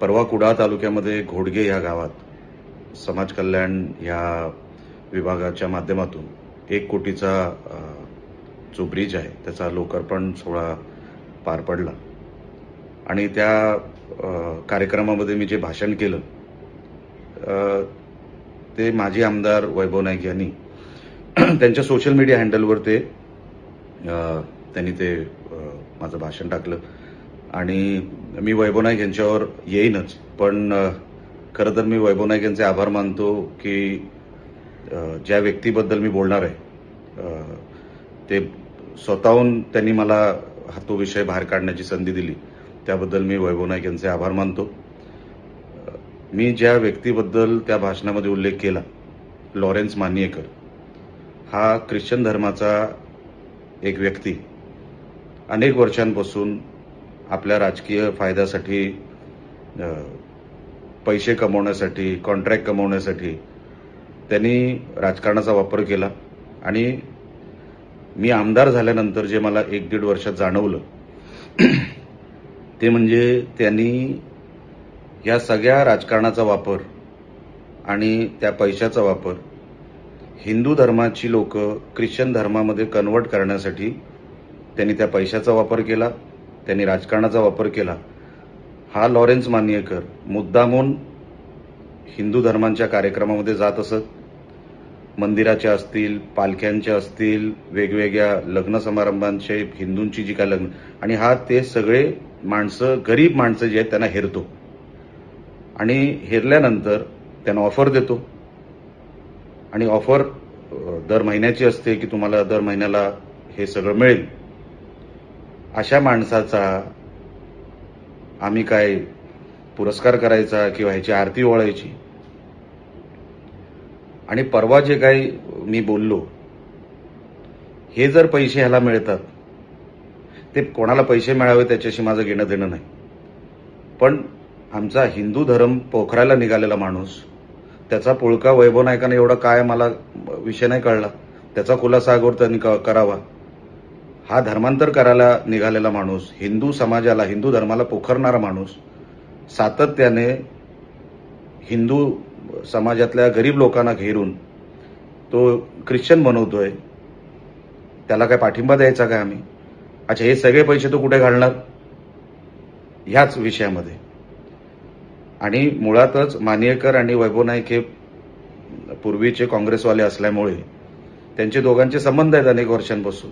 परवा कुडाळ तालुक्यामध्ये घोडगे ह्या गावात समाज कल्याण ह्या विभागाच्या माध्यमातून 1 कोटीचा जो ब्रिज आहे त्याचा लोकार्पण सोहळा पार पडला आणि त्या कार्यक्रमामध्ये मी जे भाषण केलं ते माजी आमदार वैभव नाईक यांनी त्यांच्या सोशल मीडिया हँडलवर त्यांनी ते माझं भाषण टाकलं आणि मी वैभव नाईक यांच्यावर येईनच, पण खरं तर मी वैभव नाईक यांचे आभार मानतो की ज्या व्यक्तीबद्दल मी बोलणार आहे ते स्वतःहून त्यांनी मला तो विषय बाहेर काढण्याची संधी दिली, त्याबद्दल मी वैभव नाईक यांचे आभार मानतो. मी ज्या व्यक्तीबद्दल त्या भाषणामध्ये उल्लेख केला, लॉरेन्स मानियेकर, हा ख्रिश्चन धर्माचा एक व्यक्ती अनेक वर्षांपासून आपल्या राजकीय फायद्यासाठी, पैसे कमवण्यासाठी, कॉन्ट्रॅक्ट कमवण्यासाठी त्यांनी राजकारणाचा वापर केला आणि मी आमदार झाल्यानंतर जे मला 1-1.5 वर्षात जाणवलं ते म्हणजे त्यांनी या सगळ्या राजकारणाचा वापर आणि त्या पैशाचा वापर हिंदू धर्माची लोक ख्रिश्चन धर्मामध्ये कन्वर्ट करण्यासाठी त्यांनी त्या पैशाचा वापर केला, त्यांनी राजकारणाचा वापर केला. हा लॉरेन्स मानियेकर मुद्दामून हिंदू धर्मांच्या कार्यक्रमामध्ये जात असत. मंदिराच्या असतील, पालख्यांच्या असतील, वेगवेगळ्या लग्न समारंभांचे हिंदूंची जी काय लग्न, आणि हा ते सगळे माणसं, गरीब माणसं जे आहेत त्यांना हेरतो आणि हेरल्यानंतर त्यांना ऑफर देतो आणि ऑफर दर महिन्याची असते की तुम्हाला दर महिन्याला हे सगळं मिळेल. अशा माणसाचा आम्ही काय पुरस्कार करायचा किंवा ह्याची आरती ओवाळायची? आणि परवा जे काही मी बोललो, हे जर पैसे ह्याला मिळतात, ते कोणाला पैसे मिळावे त्याच्याशी माझं घेणं देणं नाही, पण आमचा हिंदू धर्म पोखरायला निघालेला माणूस, त्याचा पुळका वैभव नाईकाने एवढा काय मला विषय नाही कळला, त्याचा खुलासा अगोदर त्यांनी करावा. हा धर्मांतर करायला निघालेला माणूस, हिंदू समाजाला, हिंदू धर्माला पोखरणारा माणूस, सातत्याने हिंदू समाजातल्या गरीब लोकांना घेरून तो ख्रिश्चन बनवतोय. त्याला काय पाठिंबा द्यायचा काय आम्ही? अच्छा, हे सगळे पैसे तो कुठे घालणार? ह्याच विषयामध्ये. आणि मुळातच मानियेकर आणि वैभव नाईक हे पूर्वीचे काँग्रेसवाले असल्यामुळे त्यांचे दोघांचे संबंध आहेत अनेक वर्षांपासून,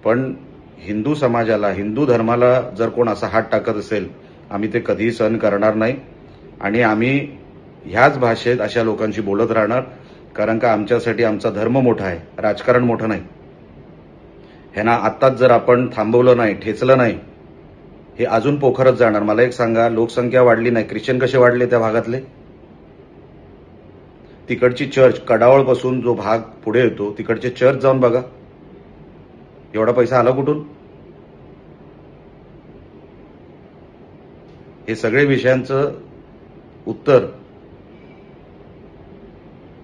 पण हिंदू समाजाला, हिंदू धर्माला जर कोण असा हात टाकत असेल, आम्ही ते कधीही सहन करणार नाही आणि आम्ही ह्याच भाषेत अशा लोकांशी बोलत राहणार, कारण का आमच्यासाठी आमचा धर्म मोठा आहे, राजकारण मोठं नाही. ह्यांना आत्ताच जर आपण थांबवलं नाही, ठेचलं नाही, हे अजून पोखरत जाणार. मला एक सांगा, लोकसंख्या वाढली नाही, ख्रिश्चन कसे वाढले त्या भागातले? तिकडची चर्च, कडावळपासून जो भाग पुढे येतो तिकडचे चर्च जाऊन बघा, एवढा पैसा आला कुठून? हे सगळे विषयांचं उत्तर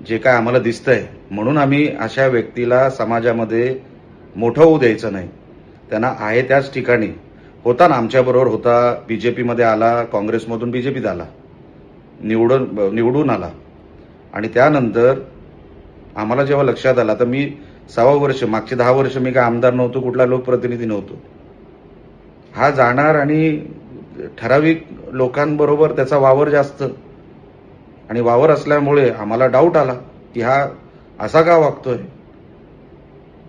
जे काय आम्हाला दिसतंय, म्हणून आम्ही अशा व्यक्तीला समाजामध्ये मोठं होऊ द्यायचं नाही. त्यांना आहे त्याच ठिकाणी होता ना, आमच्याबरोबर होता, बीजेपीमध्ये आला, काँग्रेसमधून बीजेपीत आला, निवडून आला आणि त्यानंतर आम्हाला जेव्हा लक्षात आला, तर मी 6 वर्ष, मागचे 10 वर्ष मी काय आमदार नव्हतो, कुठला लोकप्रतिनिधी नव्हतो. हा जाणार आणि ठराविक लोकांबरोबर त्याचा वावर जास्त, आणि वावर असल्यामुळे आम्हाला डाऊट आला की हा असा का वागतोय,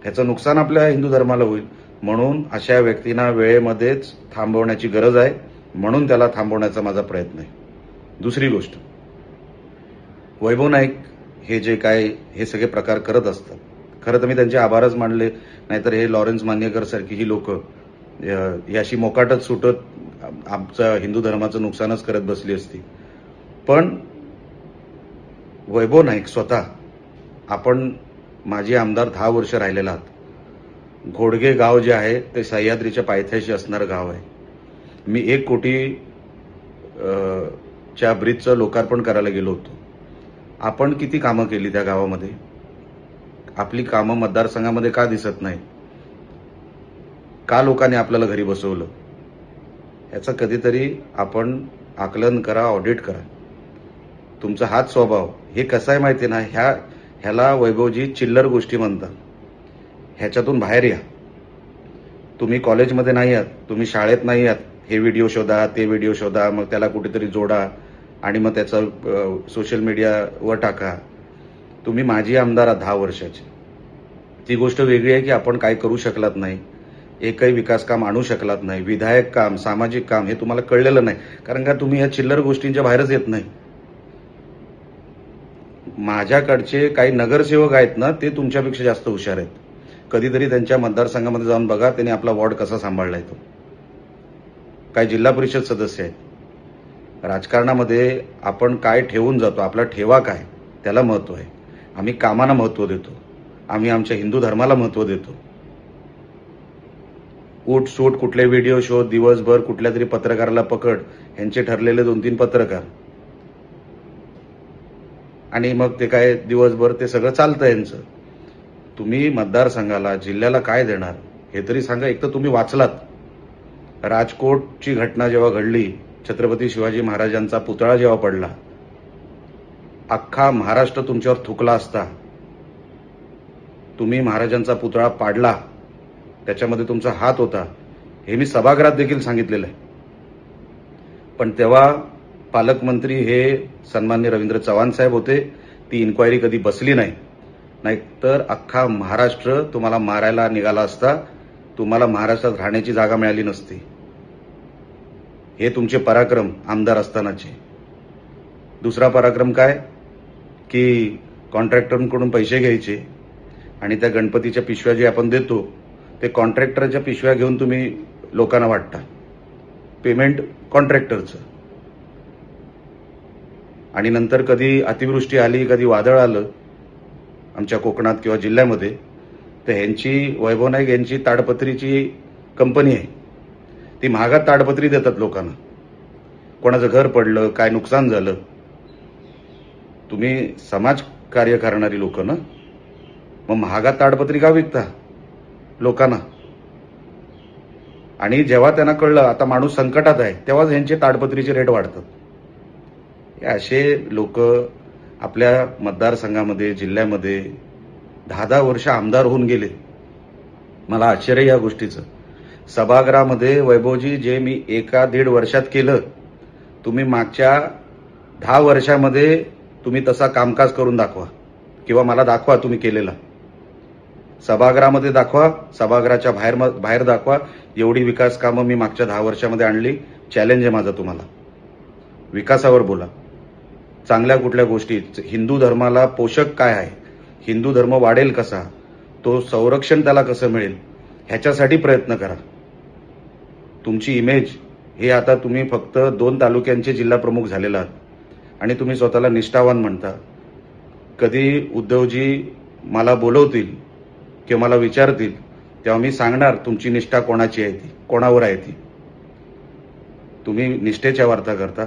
ह्याचं नुकसान आपल्या हिंदू धर्माला होईल. म्हणून अशा व्यक्तींना वेळेमध्येच थांबवण्याची गरज आहे, म्हणून त्याला थांबवण्याचा माझा प्रयत्न आहे. दुसरी गोष्ट, वैभव नाईक हे जे काय हे सगळे प्रकार करत असतात, खरं तर मी त्यांचे आभारच मानले, नाहीतर हे लॉरेन्स मानियेकर सारखी ही लोक याशी मोकाटच सुटत आमचं हिंदू धर्माचं नुकसानच करत बसली असती. पण वैभव नाईक स्वतः, आपण माजी आमदार 10 वर्ष राहिलेला आहात. घोडगे गाव जे आहे ते सह्याद्रीच्या पायथ्याशी असणारं गाव आहे. मी 1 कोटी च्या ब्रिजचं लोकार्पण करायला गेलो होतो. आपण किती कामं केली त्या गावामध्ये? आपली कामं मतदारसंघामध्ये का दिसत नाही? का लोकांनी आपल्याला घरी बसवलं? याचं कधीतरी आपण आकलन करा, ऑडिट करा. तुमचा हाच स्वभाव हे कसं आहे माहिती ना, ह्याला वैभवजी चिल्लर गोष्टी म्हणतात. ह्याच्यातून बाहेर या. तुम्ही कॉलेजमध्ये नाही आहात, तुम्ही शाळेत नाही आहात. हे व्हिडिओ शोधा, ते व्हिडिओ शोधा, मग त्याला कुठेतरी जोडा आणि मग त्याचं सोशल मीडियावर टाका. तुम्ही माजी आमदार आहात 10 वर्षाचे. ती गोष्ट वेगळी आहे की आपण काय करू शकलात नाही, एकही विकास काम आणू शकलात नाही, विधायक काम, सामाजिक काम हे तुम्हाला कळलेलं नाही, कारण का तुम्ही या चिल्लर गोष्टींच्या बाहेरच येत नाही. माझ्याकडचे काही नगरसेवक आहेत ना, ते तुमच्यापेक्षा जास्त हुशार आहेत. कधीतरी त्यांच्या मतदारसंघामध्ये जाऊन बघा, त्यांनी आपला वॉर्ड कसा सांभाळलाय तो. काही जिल्हा परिषद सदस्य आहेत. राजकारणामध्ये आपण काय ठेवून जातो, आपला ठेवा काय, त्याला महत्व आहे. आम्ही कामाला महत्व देतो, आम्ही आमच्या हिंदू धर्माला महत्व देतो. उठ सूट कुठले व्हिडिओ शोध, दिवसभर कुठल्या तरी पत्रकाराला पकड, यांचे ठरलेले 2-3 पत्रकार, आणि मग ते काय दिवसभर ते सगळं चालतं यांचं. तुम्ही मतदारसंघाला, जिल्ह्याला काय देणार हे तरी सांगा. एक तर तुम्ही वाचलात, राजकोटची घटना जेव्हा घडली, छत्रपती शिवाजी महाराजांचा पुतळा जेव्हा पडला, अख्खा महाराष्ट्र तुमच्यावर थुकला असता. तुम्ही महाराजांचा पुतळा पाडला, त्याच्यामध्ये तुमचा हात होता, हे मी सभागृहात देखील सांगितलेलं आहे. पण तेव्हा पालकमंत्री हे सन्माननीय रवींद्र चव्हाण साहेब होते. ती इन्क्वायरी कधी बसली नाही, नाहीतर अख्खा महाराष्ट्र तुम्हाला मारायला निघाला असता. तुम्हाला महाराष्ट्रात राहण्याची जागा मिळाली नसती. हे तुमचे पराक्रम आमदार असतानाचे. दुसरा पराक्रम काय की कॉन्ट्रॅक्टरकडून पैसे घ्यायचे आणि त्या गणपतीच्या पिशव्या जे आपण देतो ते कॉन्ट्रॅक्टरच्या पिशव्या घेऊन तुम्ही लोकांना वाटता. पेमेंट कॉन्ट्रॅक्टरचं. आणि नंतर कधी अतिवृष्टी आली, कधी वादळ आलं आमच्या कोकणात किंवा जिल्ह्यामध्ये, तर ह्यांची, वैभव नाईक यांची ताडपत्रीची कंपनी आहे. ती महागात ताडपत्री देतात लोकांना. कोणाचं घर पडलं, काय नुकसान झालं. तुम्ही समाज कार्य करणारी लोक ना, मग महागात ताडपत्री का विकता लोकांना? आणि जेव्हा त्यांना कळलं आता माणूस संकटात आहे, तेव्हाच यांचे ताडपत्रीचे रेट वाढतात. हे असे लोक आपल्या मतदारसंघामध्ये, जिल्ह्यामध्ये 10-10 वर्ष आमदार होऊन गेले. मला आश्चर्य या गोष्टीचं. सभागृहामध्ये वैभवजी जे मी 1-1.5 वर्षात केलं, तुम्ही मागच्या 10 वर्षामध्ये तुम्ही तसा कामकाज करून दाखवा, किंवा मला दाखवा तुम्ही केलेला. सभागृहामध्ये दाखवा, सभागृहाच्या बाहेर दाखवा. एवढी विकास कामं मी मागच्या 10 वर्षामध्ये आणली. चॅलेंज आहे माझं तुम्हाला. विकासावर बोला. चांगल्या कुठल्या गोष्टी, हिंदू धर्माला पोषक काय आहे, हिंदू धर्म वाढेल कसा, तो संरक्षण त्याला कसं मिळेल, ह्याच्यासाठी प्रयत्न करा. तुमची इमेज हे आता तुम्ही फक्त 2 तालुक्यांचे जिल्हा प्रमुख झालेला आहात आणि तुम्ही स्वतःला निष्ठावान म्हणता. कधी उद्धवजी मला बोलवतील किंवा मला विचारतील तेव्हा मी सांगणार तुमची निष्ठा कोणाची आहे, ती कोणावर आहे ती. तुम्ही निष्ठेच्या वार्ता करता.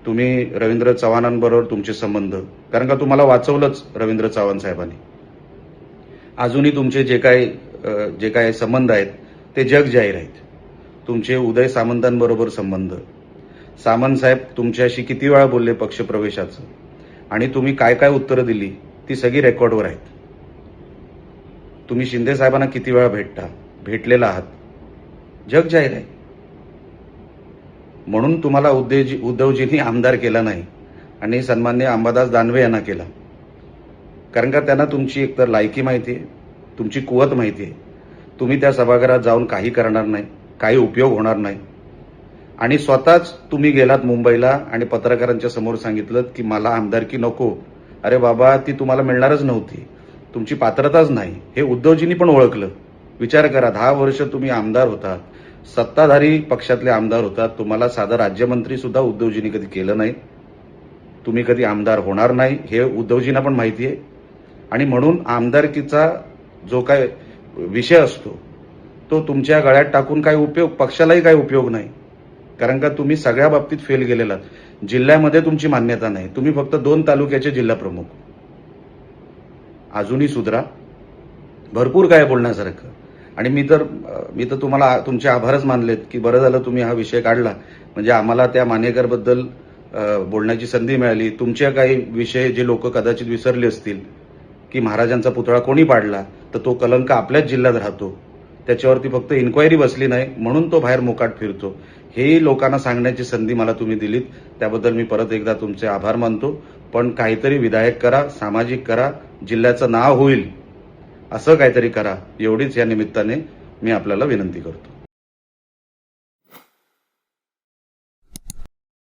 तुम्ही रवींद्र चव्हाणांबरोबर तुमचे संबंध, कारण का तुम्हाला वाचवलंच रवींद्र चव्हाण साहेबांनी. अजूनही तुमचे जे काय संबंध आहेत ते जग जाहीर आहेत. तुमचे उदय सामंतांबरोबर संबंध, सामंत साहेब तुमच्याशी किती वेळा बोलले पक्षप्रवेशाचं, आणि तुम्ही काय काय उत्तरं दिली ती सगळी रेकॉर्डवर आहेत. तुम्ही शिंदे साहेबांना किती वेळा भेटलेला आहात, जग जाहीर आहे. म्हणून तुम्हाला उद्धवजींनी आमदार केला नाही आणि सन्माननीय अंबादास दानवे यांना केला, कारण का त्यांना तुमची एकतर लायकी माहिती आहे, तुमची कुवत माहिती आहे. तुम्ही त्या सभागृहात जाऊन काही करणार नाही, काही उपयोग होणार नाही. आणि स्वतःच तुम्ही गेलात मुंबईला आणि पत्रकारांच्या समोर सांगितलं की मला आमदारकी नको. अरे बाबा, ती तुम्हाला मिळणारच नव्हती, तुमची पात्रताच नाही. हे उद्धवजींनी पण ओळखलं. विचार करा, 10 वर्ष तुम्ही आमदार होतात, सत्ताधारी पक्षातले आमदार होतात. तुम्हाला साधं राज्यमंत्री सुद्धा उद्धवजींनी कधी केलं नाही. तुम्ही कधी आमदार होणार नाही हे उद्धवजींना पण माहिती आहे. आणि म्हणून आमदारकीचा जो काय विषय असतो तो तुमच्या गळ्यात टाकून काय उपयोग, पक्षालाही काय उपयोग नाही. कारण का तुम्ही सगळ्या बाबतीत फेल गेलेला. जिल्ह्यामध्ये तुमची मान्यता नाही. तुम्ही फक्त 2 तालुक्याचे जिल्हा प्रमुख. अजूनही सुधरा. भरपूर काय बोलण्यासारखं. आणि मी तर तुम्हाला तुमचे आभारच मानलेत की बरं झालं तुम्ही हा विषय काढला, म्हणजे आम्हाला त्या मानेकरबद्दल बोलण्याची संधी मिळाली. तुमच्या काही विषय जे लोक कदाचित विसरले असतील की महाराजांचा पुतळा कोणी पाडला, तर तो कलंक आपल्याच जिल्ह्यात राहतो. त्याच्यावरती फक्त इन्क्वायरी बसली नाही म्हणून तो बाहेर मोकाट फिरतो. हेही लोकांना सांगण्याची संधी मला तुम्ही दिलीत, त्याबद्दल मी परत एकदा तुमचे आभार मानतो. पण काहीतरी विधायक करा, सामाजिक करा, जिल्ह्याचं नाव होईल असं काहीतरी करा, एवढीच या निमित्ताने मी आपल्याला विनंती करतो.